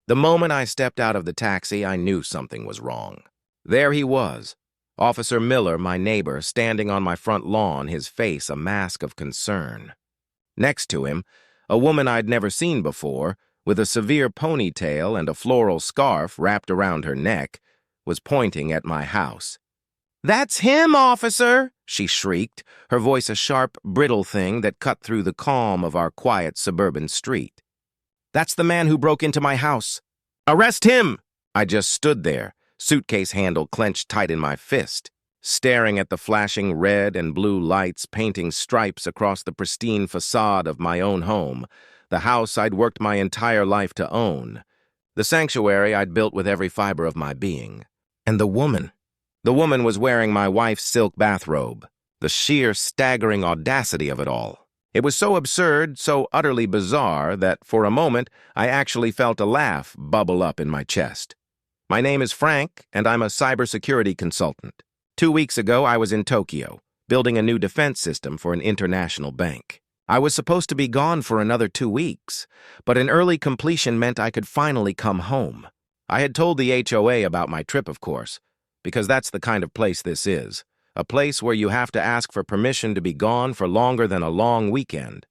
The moment I stepped out of the taxi, I knew something was wrong. There he was, Officer Miller, my neighbor, standing on my front lawn, his face a mask of concern. Next to him, a woman I'd never seen before, with a severe ponytail and a floral scarf wrapped around her neck, was pointing at my house. "That's him, officer!" she shrieked, her voice a sharp, brittle thing that cut through the calm of our quiet suburban street. "That's the man who broke into my house. Arrest him!" I just stood there, suitcase handle clenched tight in my fist, staring at the flashing red and blue lights painting stripes across the pristine facade of my own home, the house I'd worked my entire life to own, the sanctuary I'd built with every fiber of my being. And the woman was wearing my wife's silk bathrobe, the sheer staggering audacity of it all. It was so absurd, so utterly bizarre, that for a moment I actually felt a laugh bubble up in my chest. My name is Frank, and I'm a cybersecurity consultant. 2 weeks ago, I was in Tokyo, building a new defense system for an international bank. I was supposed to be gone for another 2 weeks, but an early completion meant I could finally come home. I had told the HOA about my trip, of course, because that's the kind of place this is, a place where you have to ask for permission to be gone for longer than a long weekend.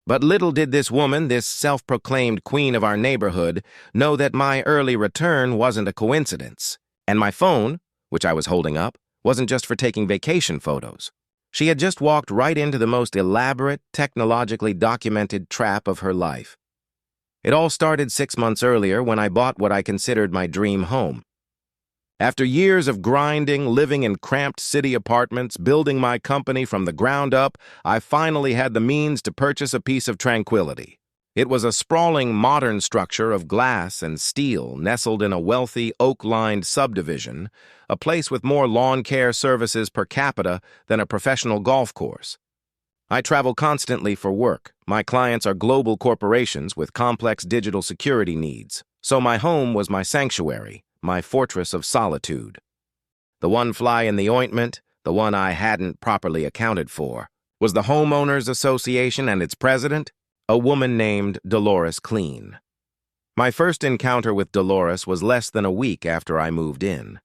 But little did this woman, this self-proclaimed queen of our neighborhood, know that my early return wasn't a coincidence. And my phone, which I was holding up, wasn't just for taking vacation photos. She had just walked right into the most elaborate, technologically documented trap of her life. It all started 6 months earlier when I bought what I considered my dream home. After years of grinding, living in cramped city apartments, building my company from the ground up, I finally had the means to purchase a piece of tranquility. It was a sprawling modern structure of glass and steel nestled in a wealthy, oak-lined subdivision, a place with more lawn care services per capita than a professional golf course. I travel constantly for work. My clients are global corporations with complex digital security needs, so my home was my sanctuary, my fortress of solitude. The one fly in the ointment, the one I hadn't properly accounted for, was the Homeowners Association and its president, a woman named Dolores Clean. My first encounter with Dolores was less than a week after I moved in.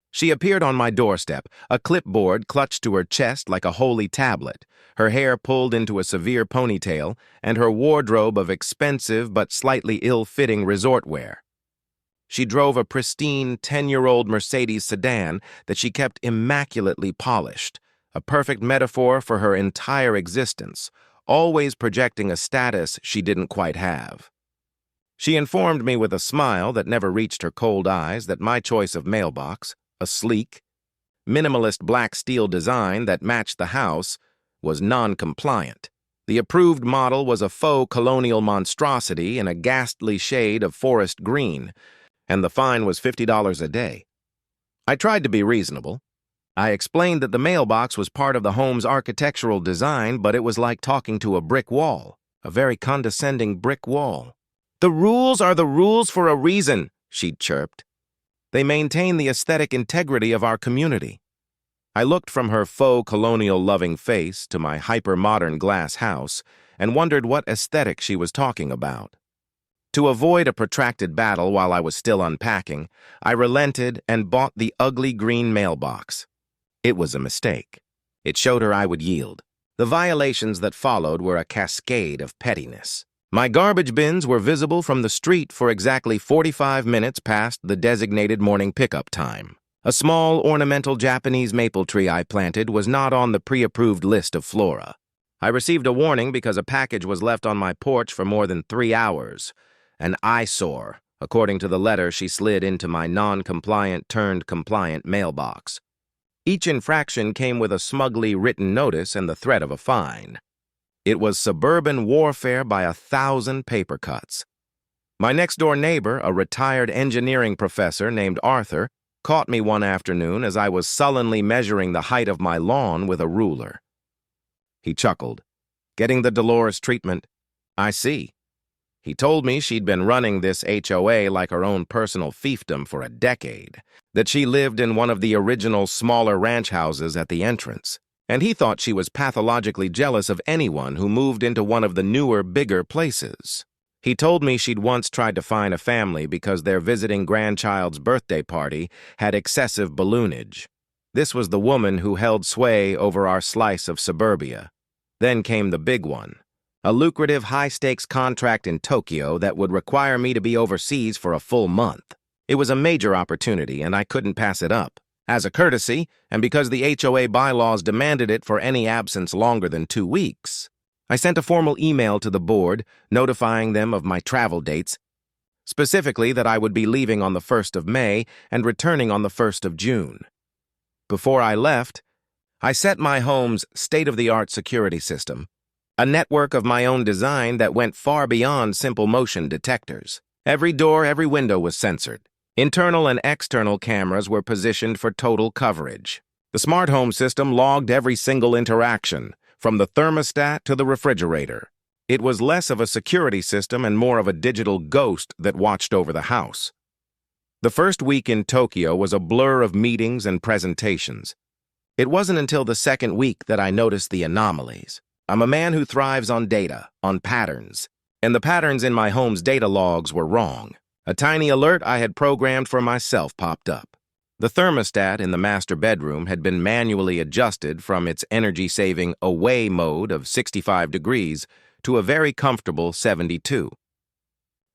She appeared on my doorstep, a clipboard clutched to her chest like a holy tablet, her hair pulled into a severe ponytail, and her wardrobe of expensive but slightly ill-fitting resort wear. She drove a pristine 10-year-old Mercedes sedan that she kept immaculately polished, a perfect metaphor for her entire existence, always projecting a status she didn't quite have. She informed me with a smile that never reached her cold eyes that my choice of mailbox, a sleek, minimalist black steel design that matched the house, was non-compliant. The approved model was a faux colonial monstrosity in a ghastly shade of forest green, and the fine was $50 a day. I tried to be reasonable. I explained that the mailbox was part of the home's architectural design, but it was like talking to a brick wall, a very condescending brick wall. "The rules are the rules for a reason," she chirped. "They maintain the aesthetic integrity of our community." I looked from her faux colonial-loving face to my hyper-modern glass house and wondered what aesthetic she was talking about. To avoid a protracted battle while I was still unpacking, I relented and bought the ugly green mailbox. It was a mistake. It showed her I would yield. The violations that followed were a cascade of pettiness. My garbage bins were visible from the street for exactly 45 minutes past the designated morning pickup time. A small ornamental Japanese maple tree I planted was not on the pre-approved list of flora. I received a warning because a package was left on my porch for more than 3 hours. An eyesore, according to the letter she slid into my non-compliant-turned-compliant mailbox. Each infraction came with a smugly written notice and the threat of a fine. It was suburban warfare by 1,000 paper cuts. My next-door neighbor, a retired engineering professor named Arthur, caught me one afternoon as I was sullenly measuring the height of my lawn with a ruler. He chuckled. "Getting the Dolores treatment? I see." He told me she'd been running this HOA like her own personal fiefdom for a decade, that she lived in one of the original smaller ranch houses at the entrance, and he thought she was pathologically jealous of anyone who moved into one of the newer, bigger places. He told me she'd once tried to find a family because their visiting grandchild's birthday party had excessive balloonage. This was the woman who held sway over our slice of suburbia. Then came the big one, a lucrative high-stakes contract in Tokyo that would require me to be overseas for a full month. It was a major opportunity, and I couldn't pass it up. As a courtesy, and because the HOA bylaws demanded it for any absence longer than 2 weeks, I sent a formal email to the board notifying them of my travel dates, specifically that I would be leaving on the 1st of May and returning on the 1st of June. Before I left, I set my home's state-of-the-art security system, a network of my own design that went far beyond simple motion detectors. Every door, every window was censored. Internal and external cameras were positioned for total coverage. The smart home system logged every single interaction, from the thermostat to the refrigerator. It was less of a security system and more of a digital ghost that watched over the house. The first week in Tokyo was a blur of meetings and presentations. It wasn't until the second week that I noticed the anomalies. I'm a man who thrives on data, on patterns, and the patterns in my home's data logs were wrong. A tiny alert I had programmed for myself popped up. The thermostat in the master bedroom had been manually adjusted from its energy-saving away mode of 65 degrees to a very comfortable 72.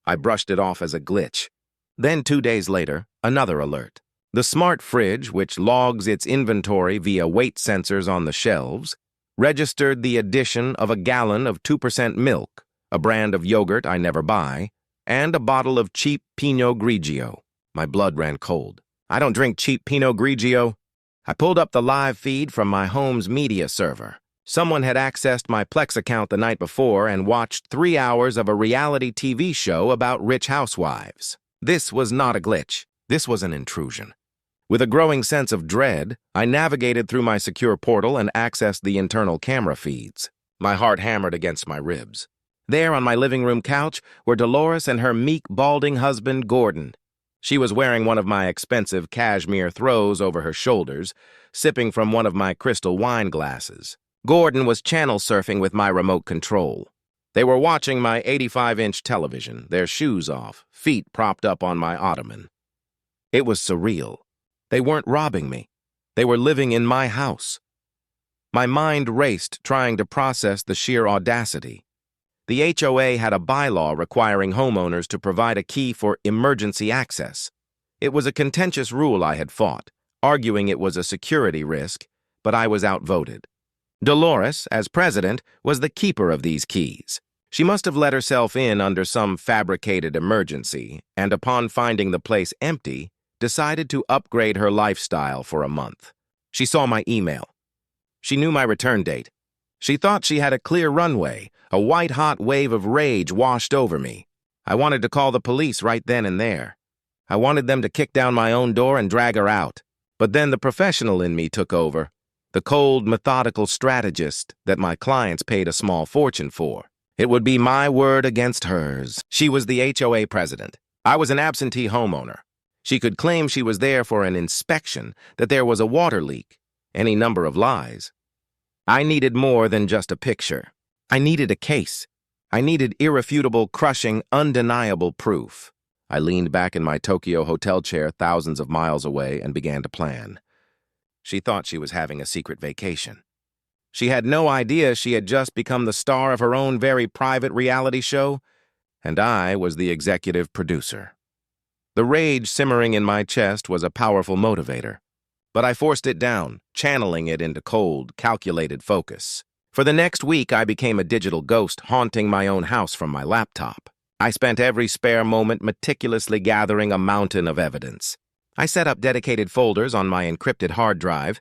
I brushed it off as a glitch. Then 2 days later, another alert. The smart fridge, which logs its inventory via weight sensors on the shelves, registered the addition of a gallon of 2% milk, a brand of yogurt I never buy, and a bottle of cheap Pinot Grigio. My blood ran cold. I don't drink cheap Pinot Grigio. I pulled up the live feed from my home's media server. Someone had accessed my Plex account the night before and watched 3 hours of a reality TV show about rich housewives. This was not a glitch. This was an intrusion. With a growing sense of dread, I navigated through my secure portal and accessed the internal camera feeds. My heart hammered against my ribs. There on my living room couch were Dolores and her meek, balding husband, Gordon. She was wearing one of my expensive cashmere throws over her shoulders, sipping from one of my crystal wine glasses. Gordon was channel surfing with my remote control. They were watching my 85-inch television, their shoes off, feet propped up on my ottoman. It was surreal. They weren't robbing me. They were living in my house. My mind raced, trying to process the sheer audacity. The HOA had a bylaw requiring homeowners to provide a key for emergency access. It was a contentious rule I had fought, arguing it was a security risk, but I was outvoted. Dolores, as president, was the keeper of these keys. She must have let herself in under some fabricated emergency, and upon finding the place empty, decided to upgrade her lifestyle for a month. She saw my email. She knew my return date. She thought she had a clear runway. A white-hot wave of rage washed over me. I wanted to call the police right then and there. I wanted them to kick down my own door and drag her out. But then the professional in me took over, the cold, methodical strategist that my clients paid a small fortune for. It would be my word against hers. She was the HOA president. I was an absentee homeowner. She could claim she was there for an inspection, that there was a water leak, any number of lies. I needed more than just a picture. I needed a case. I needed irrefutable, crushing, undeniable proof. I leaned back in my Tokyo hotel chair thousands of miles away and began to plan. She thought she was having a secret vacation. She had no idea she had just become the star of her own very private reality show, and I was the executive producer. The rage simmering in my chest was a powerful motivator, but I forced it down, channeling it into cold, calculated focus. For the next week, I became a digital ghost haunting my own house from my laptop. I spent every spare moment meticulously gathering a mountain of evidence. I set up dedicated folders on my encrypted hard drive,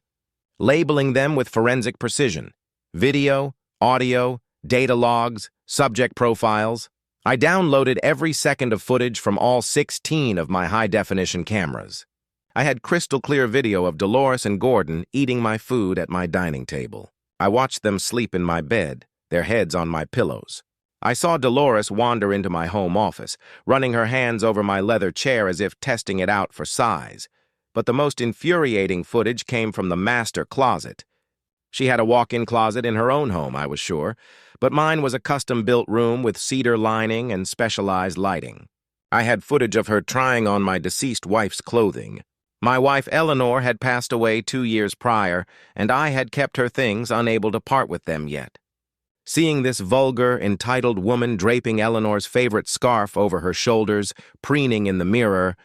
labeling them with forensic precision: video, audio, data logs, subject profiles. I downloaded every second of footage from all 16 of my high-definition cameras. I had crystal-clear video of Dolores and Gordon eating my food at my dining table. I watched them sleep in my bed, their heads on my pillows. I saw Dolores wander into my home office, running her hands over my leather chair as if testing it out for size. But the most infuriating footage came from the master closet. She had a walk-in closet in her own home, I was sure, but mine was a custom-built room with cedar lining and specialized lighting. I had footage of her trying on my deceased wife's clothing. My wife Eleanor had passed away 2 years prior, and I had kept her things, unable to part with them yet. Seeing this vulgar, entitled woman draping Eleanor's favorite scarf over her shoulders, preening in the mirror,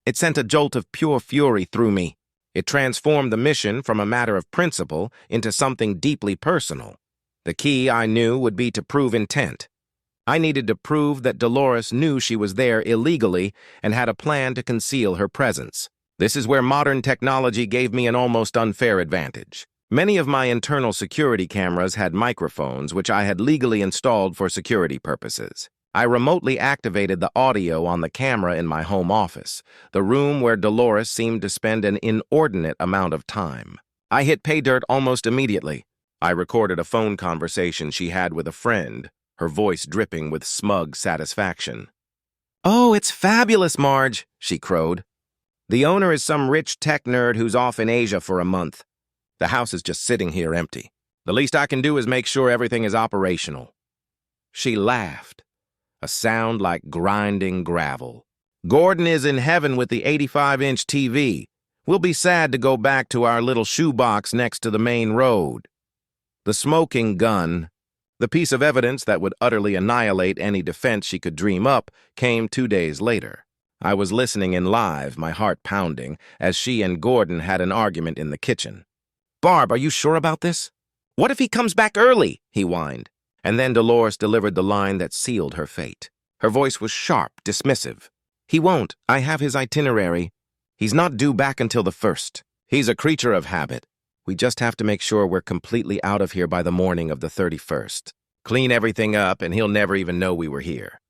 it sent a jolt of pure fury through me. It transformed the mission from a matter of principle into something deeply personal. The key, I knew, would be to prove intent. I needed to prove that Dolores knew she was there illegally and had a plan to conceal her presence. This is where modern technology gave me an almost unfair advantage. Many of my internal security cameras had microphones, which I had legally installed for security purposes. I remotely activated the audio on the camera in my home office, the room where Dolores seemed to spend an inordinate amount of time. I hit pay dirt almost immediately. I recorded a phone conversation she had with a friend, her voice dripping with smug satisfaction. "Oh, it's fabulous, Marge," she crowed. "The owner is some rich tech nerd who's off in Asia for a month. The house is just sitting here empty. The least I can do is make sure everything is operational." She laughed, a sound like grinding gravel. "Gordon is in heaven with the 85-inch TV. We'll be sad to go back to our little shoebox next to the main road." The smoking gun, the piece of evidence that would utterly annihilate any defense she could dream up, came 2 days later. I was listening in live, my heart pounding, as she and Gordon had an argument in the kitchen. "Barb, are you sure about this?" "What if he comes back early?" he whined. And then Dolores delivered the line that sealed her fate. Her voice was sharp, dismissive. "He won't. I have his itinerary. He's not due back until the 1st. He's a creature of habit. We just have to make sure we're completely out of here by the morning of the 31st. Clean everything up, and he'll never even know we were here."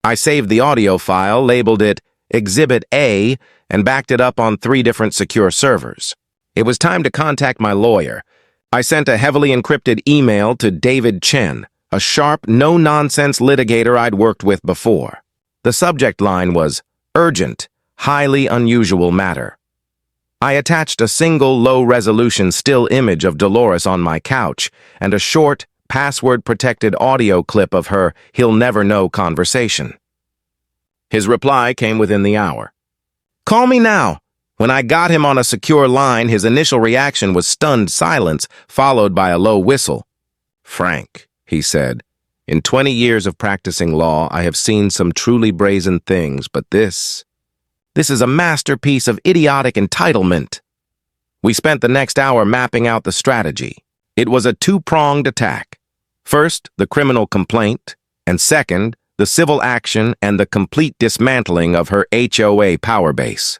I saved the audio file, labeled it Exhibit A, and backed it up on 3 different secure servers. It was time to contact my lawyer. I sent a heavily encrypted email to David Chen, a sharp, no-nonsense litigator I'd worked with before. The subject line was Urgent, Highly Unusual Matter. I attached a single low-resolution still image of Dolores on my couch and a short, password-protected audio clip of her he'll never know conversation. His reply came within the hour. "Call me now." When I got him on a secure line, his initial reaction was stunned silence, followed by a low whistle. "Frank," he said, "in 20 years of practicing law, I have seen some truly brazen things, but this is a masterpiece of idiotic entitlement." We spent the next hour mapping out the strategy. It was a 2-pronged attack. First, the criminal complaint, and second, the civil action and the complete dismantling of her HOA power base.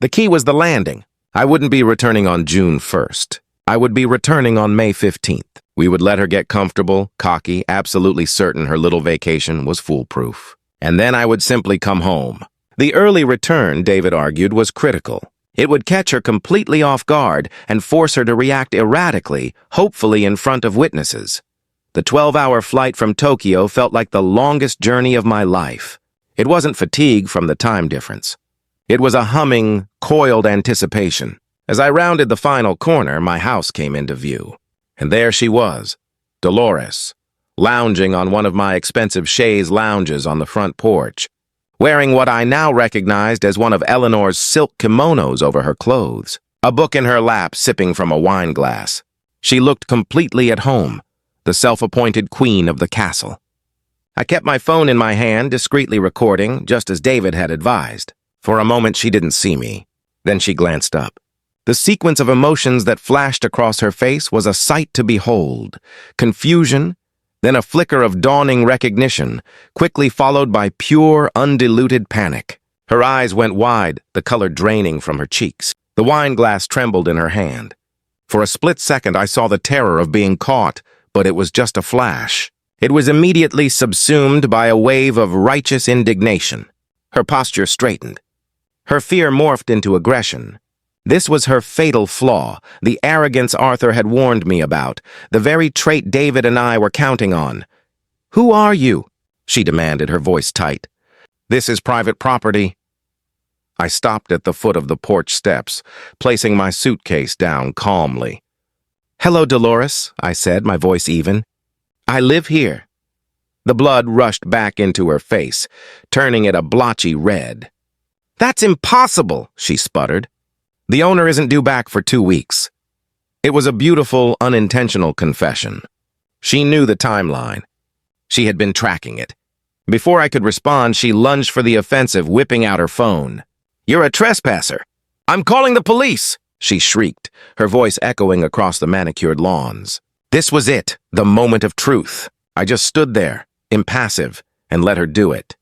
The key was the landing. I wouldn't be returning on June 1st. I would be returning on May 15th. We would let her get comfortable, cocky, absolutely certain her little vacation was foolproof. And then I would simply come home. The early return, David argued, was critical. It would catch her completely off guard and force her to react erratically, hopefully in front of witnesses. The 12-hour flight from Tokyo felt like the longest journey of my life. It wasn't fatigue from the time difference. It was a humming, coiled anticipation. As I rounded the final corner, my house came into view. And there she was, Dolores, lounging on one of my expensive chaise lounges on the front porch, wearing what I now recognized as one of Eleanor's silk kimonos over her clothes, a book in her lap sipping from a wine glass. She looked completely at home, the self-appointed queen of the castle. I kept my phone in my hand, discreetly recording, just as David had advised. For a moment, she didn't see me. Then she glanced up. The sequence of emotions that flashed across her face was a sight to behold. Confusion, then a flicker of dawning recognition, quickly followed by pure, undiluted panic. Her eyes went wide, the color draining from her cheeks. The wine glass trembled in her hand. For a split second, I saw the terror of being caught, but it was just a flash. It was immediately subsumed by a wave of righteous indignation. Her posture straightened. Her fear morphed into aggression. This was her fatal flaw, the arrogance Arthur had warned me about, the very trait David and I were counting on. "Who are you?" she demanded, her voice tight. "This is private property." I stopped at the foot of the porch steps, placing my suitcase down calmly. "Hello, Dolores," I said, my voice even. I live here. The blood rushed back into her face, turning it a blotchy red. That's impossible, she sputtered. The owner isn't due back for 2 weeks. It was a beautiful, unintentional confession. She knew the timeline. She had been tracking it. Before I could respond, she lunged for the offensive, whipping out her phone. You're a trespasser. I'm calling the police, she shrieked, her voice echoing across the manicured lawns. This was it, the moment of truth. I just stood there, impassive, and let her do it.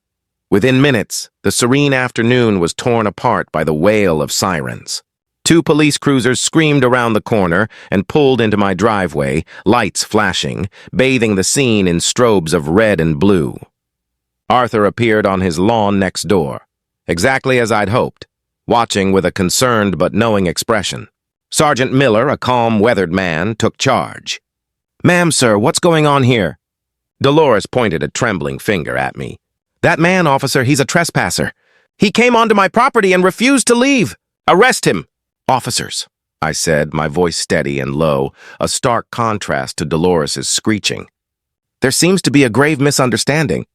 Within minutes, the serene afternoon was torn apart by the wail of sirens. 2 police cruisers screamed around the corner and pulled into my driveway, lights flashing, bathing the scene in strobes of red and blue. Arthur appeared on his lawn next door, exactly as I'd hoped, watching with a concerned but knowing expression. Sergeant Miller, a calm, weathered man, took charge. Ma'am, sir, what's going on here? Dolores pointed a trembling finger at me. That man, officer, he's a trespasser. He came onto my property and refused to leave. Arrest him. Officers, I said, my voice steady and low, a stark contrast to Dolores's screeching. There seems to be a grave misunderstanding.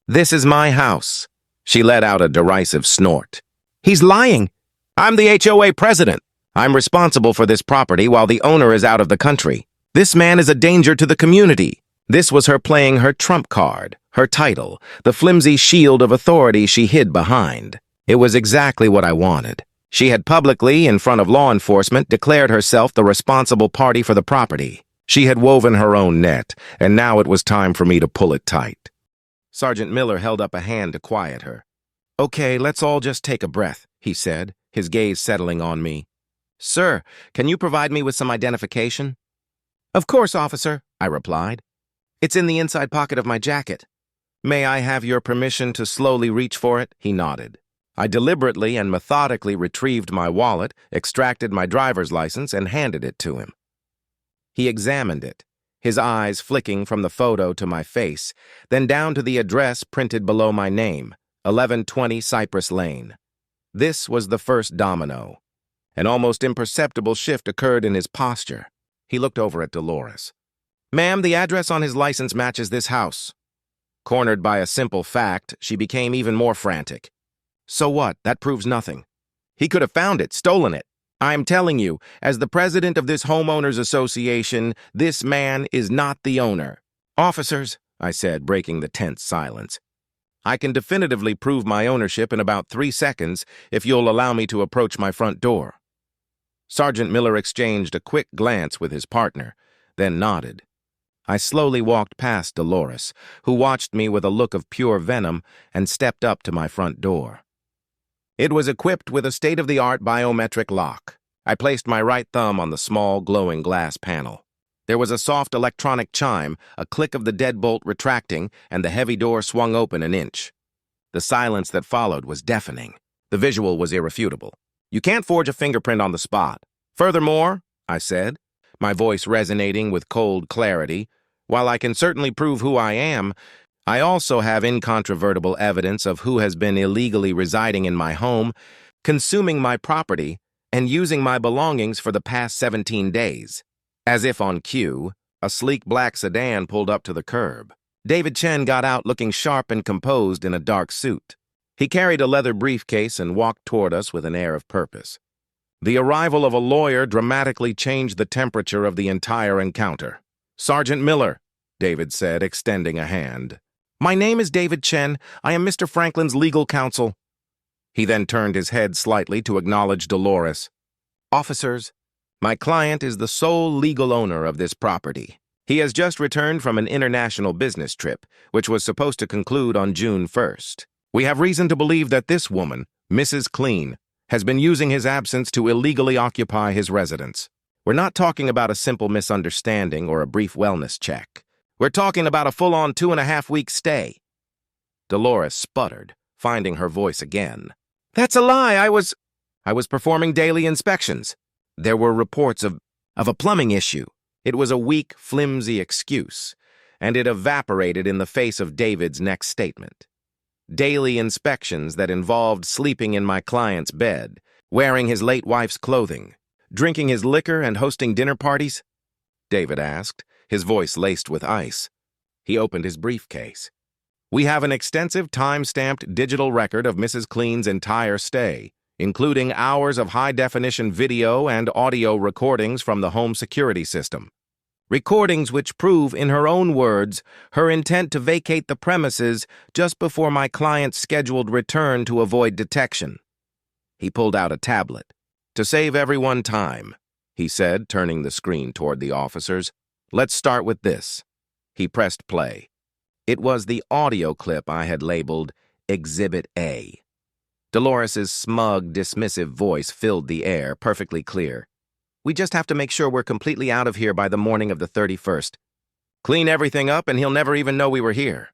This is my house. She let out a derisive snort. He's lying. I'm the HOA president. I'm responsible for this property while the owner is out of the country. This man is a danger to the community. This was her playing her trump card, her title, the flimsy shield of authority she hid behind. It was exactly what I wanted. She had publicly, in front of law enforcement, declared herself the responsible party for the property. She had woven her own net, and now it was time for me to pull it tight. Sergeant Miller held up a hand to quiet her. Okay, let's all just take a breath, he said, his gaze settling on me. Sir, can you provide me with some identification? Of course, officer, I replied. It's in the inside pocket of my jacket. May I have your permission to slowly reach for it? He nodded. I deliberately and methodically retrieved my wallet, extracted my driver's license, and handed it to him. He examined it, his eyes flicking from the photo to my face, then down to the address printed below my name, 1120 Cypress Lane. This was the first domino. An almost imperceptible shift occurred in his posture. He looked over at Dolores. Ma'am, the address on his license matches this house. Cornered by a simple fact, she became even more frantic. So what? That proves nothing. He could have found it, stolen it. I'm telling you, as the president of this homeowners association, this man is not the owner. Officers, I said, breaking the tense silence. I can definitively prove my ownership in about 3 seconds if you'll allow me to approach my front door. Sergeant Miller exchanged a quick glance with his partner, then nodded. I slowly walked past Dolores, who watched me with a look of pure venom, and stepped up to my front door. It was equipped with a state-of-the-art biometric lock. I placed my right thumb on the small, glowing glass panel. There was a soft electronic chime, a click of the deadbolt retracting, and the heavy door swung open an inch. The silence that followed was deafening. The visual was irrefutable. You can't forge a fingerprint on the spot. Furthermore, I said, my voice resonating with cold clarity, while I can certainly prove who I am, I also have incontrovertible evidence of who has been illegally residing in my home, consuming my property, and using my belongings for the past 17 days. As if on cue, a sleek black sedan pulled up to the curb. David Chen got out looking sharp and composed in a dark suit. He carried a leather briefcase and walked toward us with an air of purpose. The arrival of a lawyer dramatically changed the temperature of the entire encounter. Sergeant Miller, David said, extending a hand. My name is David Chen. I am Mr. Franklin's legal counsel. He then turned his head slightly to acknowledge Dolores. Officers, my client is the sole legal owner of this property. He has just returned from an international business trip, which was supposed to conclude on June 1st. We have reason to believe that this woman, Mrs. Clean, has been using his absence to illegally occupy his residence. We're not talking about a simple misunderstanding or a brief wellness check. We're talking about a full-on 2.5-week stay. Dolores sputtered, finding her voice again. That's a lie. I was performing daily inspections. There were reports of a plumbing issue. It was a weak, flimsy excuse, and it evaporated in the face of David's next statement. Daily inspections that involved sleeping in my client's bed, wearing his late wife's clothing, drinking his liquor and hosting dinner parties? David asked, his voice laced with ice. He opened his briefcase. "We have an extensive time-stamped digital record of Mrs. Clean's entire stay, including hours of high-definition video and audio recordings from the home security system. Recordings which prove, in her own words, her intent to vacate the premises just before my client's scheduled return to avoid detection." He pulled out a tablet. "To save everyone time," he said, turning the screen toward the officers, "let's start with this." He pressed play. It was the audio clip I had labeled Exhibit A. Dolores's smug, dismissive voice filled the air, perfectly clear. "We just have to make sure we're completely out of here by the morning of the 31st. Clean everything up and he'll never even know we were here."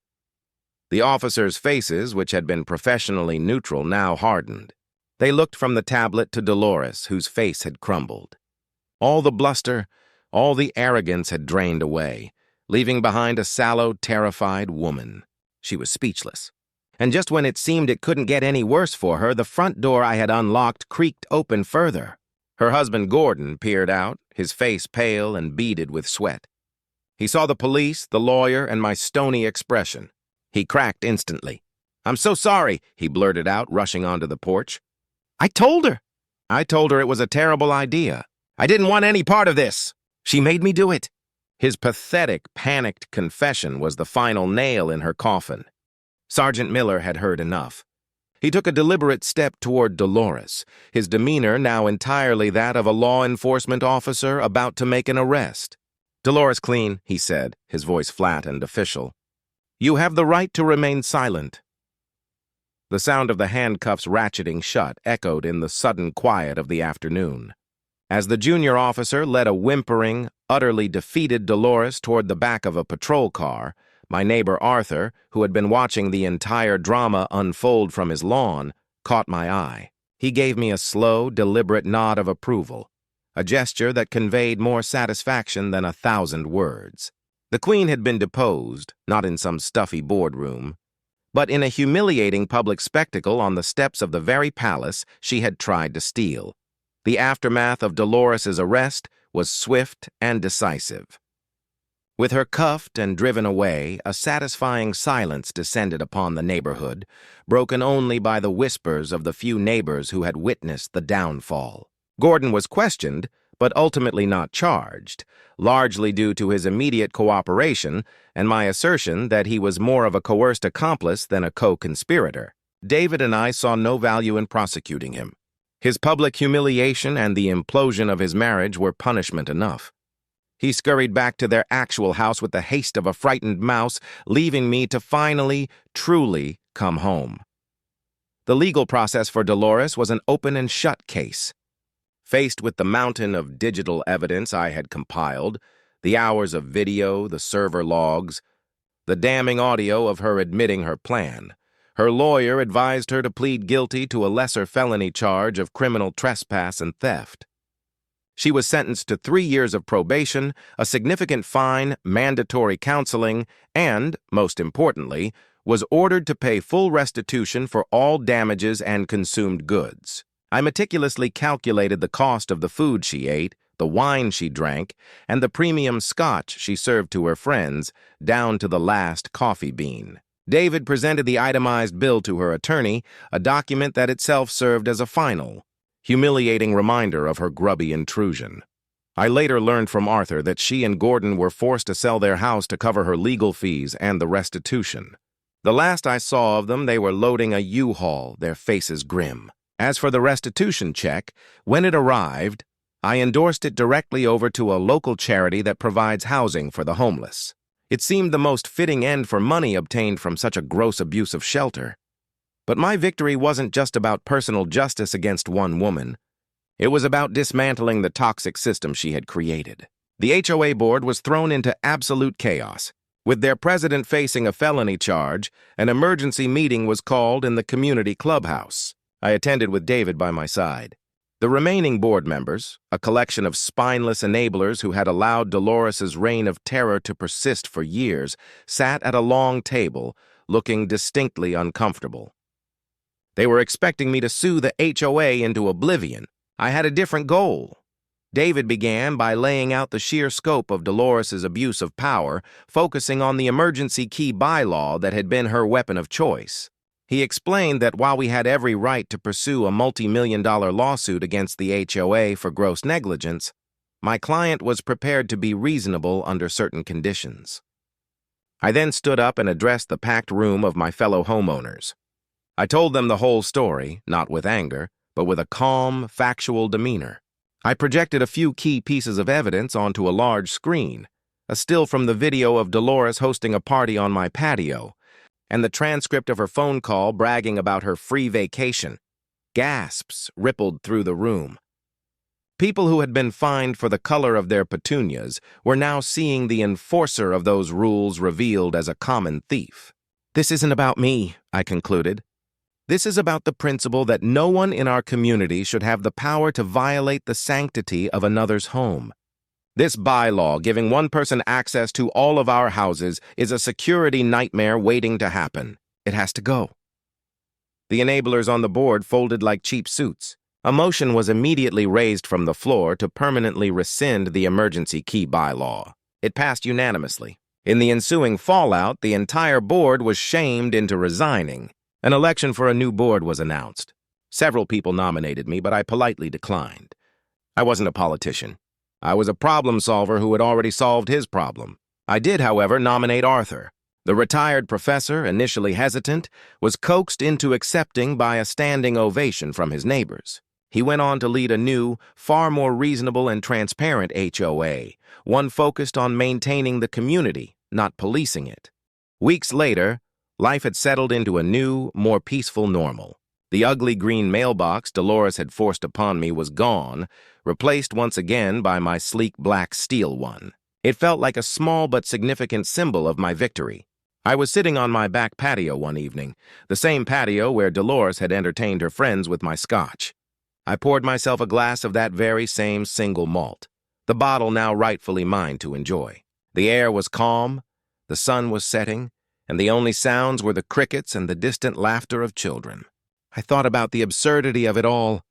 The officers' faces, which had been professionally neutral, now hardened. They looked from the tablet to Dolores, whose face had crumbled. All the bluster, all the arrogance had drained away, leaving behind a sallow, terrified woman. She was speechless. And just when it seemed it couldn't get any worse for her, the front door I had unlocked creaked open further. Her husband, Gordon, peered out, his face pale and beaded with sweat. He saw the police, the lawyer, and my stony expression. He cracked instantly. "I'm so sorry," he blurted out, rushing onto the porch. I told her it was a terrible idea. I didn't want any part of this. She made me do it." His pathetic, panicked confession was the final nail in her coffin. Sergeant Miller had heard enough. He took a deliberate step toward Dolores, his demeanor now entirely that of a law enforcement officer about to make an arrest. "Dolores Clean," he said, his voice flat and official, "you have the right to remain silent." The sound of the handcuffs ratcheting shut echoed in the sudden quiet of the afternoon. As the junior officer led a whimpering, utterly defeated Dolores toward the back of a patrol car, my neighbor Arthur, who had been watching the entire drama unfold from his lawn, caught my eye. He gave me a slow, deliberate nod of approval, a gesture that conveyed more satisfaction than 1,000 words. The Queen had been deposed, not in some stuffy boardroom, but in a humiliating public spectacle on the steps of the very palace she had tried to steal. The aftermath of Dolores's arrest was swift and decisive. With her cuffed and driven away, a satisfying silence descended upon the neighborhood, broken only by the whispers of the few neighbors who had witnessed the downfall. Gordon was questioned, but ultimately not charged, largely due to his immediate cooperation and my assertion that he was more of a coerced accomplice than a co-conspirator. David and I saw no value in prosecuting him. His public humiliation and the implosion of his marriage were punishment enough. He scurried back to their actual house with the haste of a frightened mouse, leaving me to finally, truly come home. The legal process for Dolores was an open and shut case. Faced with the mountain of digital evidence I had compiled, the hours of video, the server logs, the damning audio of her admitting her plan, her lawyer advised her to plead guilty to a lesser felony charge of criminal trespass and theft. She was sentenced to 3 years of probation, a significant fine, mandatory counseling, and, most importantly, was ordered to pay full restitution for all damages and consumed goods. I meticulously calculated the cost of the food she ate, the wine she drank, and the premium scotch she served to her friends, down to the last coffee bean. David presented the itemized bill to her attorney, a document that itself served as a final, humiliating reminder of her grubby intrusion. I later learned from Arthur that she and Gordon were forced to sell their house to cover her legal fees and the restitution. The last I saw of them, they were loading a U-Haul, their faces grim. As for the restitution check, when it arrived, I endorsed it directly over to a local charity that provides housing for the homeless. It seemed the most fitting end for money obtained from such a gross abuse of shelter. But my victory wasn't just about personal justice against one woman. It was about dismantling the toxic system she had created. The HOA board was thrown into absolute chaos. With their president facing a felony charge, an emergency meeting was called in the community clubhouse. I attended with David by my side. The remaining board members, a collection of spineless enablers who had allowed Dolores's reign of terror to persist for years, sat at a long table, looking distinctly uncomfortable. They were expecting me to sue the HOA into oblivion. I had a different goal. David began by laying out the sheer scope of Dolores's abuse of power, focusing on the emergency key bylaw that had been her weapon of choice. He explained that while we had every right to pursue a multi-million-dollar lawsuit against the HOA for gross negligence, my client was prepared to be reasonable under certain conditions. I then stood up and addressed the packed room of my fellow homeowners. I told them the whole story, not with anger, but with a calm, factual demeanor. I projected a few key pieces of evidence onto a large screen, a still from the video of Dolores hosting a party on my patio, and the transcript of her phone call bragging about her free vacation. Gasps rippled through the room. People who had been fined for the color of their petunias were now seeing the enforcer of those rules revealed as a common thief. "This isn't about me," I concluded. "This is about the principle that no one in our community should have the power to violate the sanctity of another's home. This bylaw giving one person access to all of our houses is a security nightmare waiting to happen. It has to go." The enablers on the board folded like cheap suits. A motion was immediately raised from the floor to permanently rescind the emergency key bylaw. It passed unanimously. In the ensuing fallout, the entire board was shamed into resigning. An election for a new board was announced. Several people nominated me, but I politely declined. I wasn't a politician. I was a problem solver who had already solved his problem. I did, however, nominate Arthur. The retired professor, initially hesitant, was coaxed into accepting by a standing ovation from his neighbors. He went on to lead a new, far more reasonable and transparent HOA, one focused on maintaining the community, not policing it. Weeks later, life had settled into a new, more peaceful normal. The ugly green mailbox Dolores had forced upon me was gone, replaced once again by my sleek black steel one. It felt like a small but significant symbol of my victory. I was sitting on my back patio one evening, the same patio where Dolores had entertained her friends with my scotch. I poured myself a glass of that very same single malt, the bottle now rightfully mine to enjoy. The air was calm, the sun was setting, and the only sounds were the crickets and the distant laughter of children. I thought about the absurdity of it all.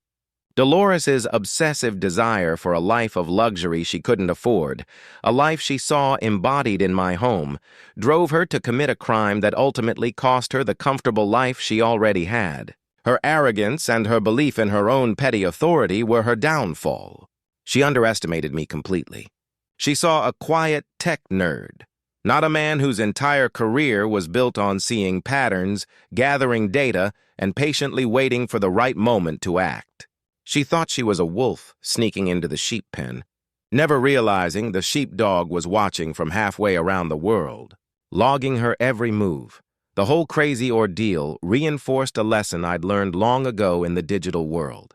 Dolores's obsessive desire for a life of luxury she couldn't afford, a life she saw embodied in my home, drove her to commit a crime that ultimately cost her the comfortable life she already had. Her arrogance and her belief in her own petty authority were her downfall. She underestimated me completely. She saw a quiet tech nerd, not a man whose entire career was built on seeing patterns, gathering data, and patiently waiting for the right moment to act. She thought she was a wolf sneaking into the sheep pen, never realizing the sheepdog was watching from halfway around the world, logging her every move. The whole crazy ordeal reinforced a lesson I'd learned long ago in the digital world.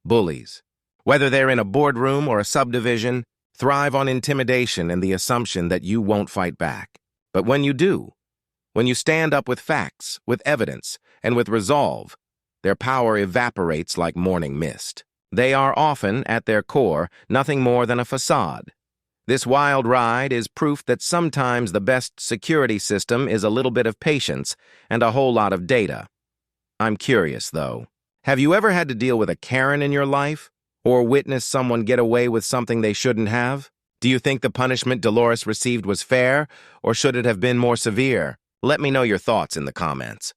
Bullies, whether they're in a boardroom or a subdivision, thrive on intimidation and the assumption that you won't fight back. But when you do, when you stand up with facts, with evidence, and with resolve, their power evaporates like morning mist. They are often, at their core, nothing more than a facade. This wild ride is proof that sometimes the best security system is a little bit of patience and a whole lot of data. I'm curious, though. Have you ever had to deal with a Karen in your life? Or witness someone get away with something they shouldn't have? Do you think the punishment Dolores received was fair, or should it have been more severe? Let me know your thoughts in the comments.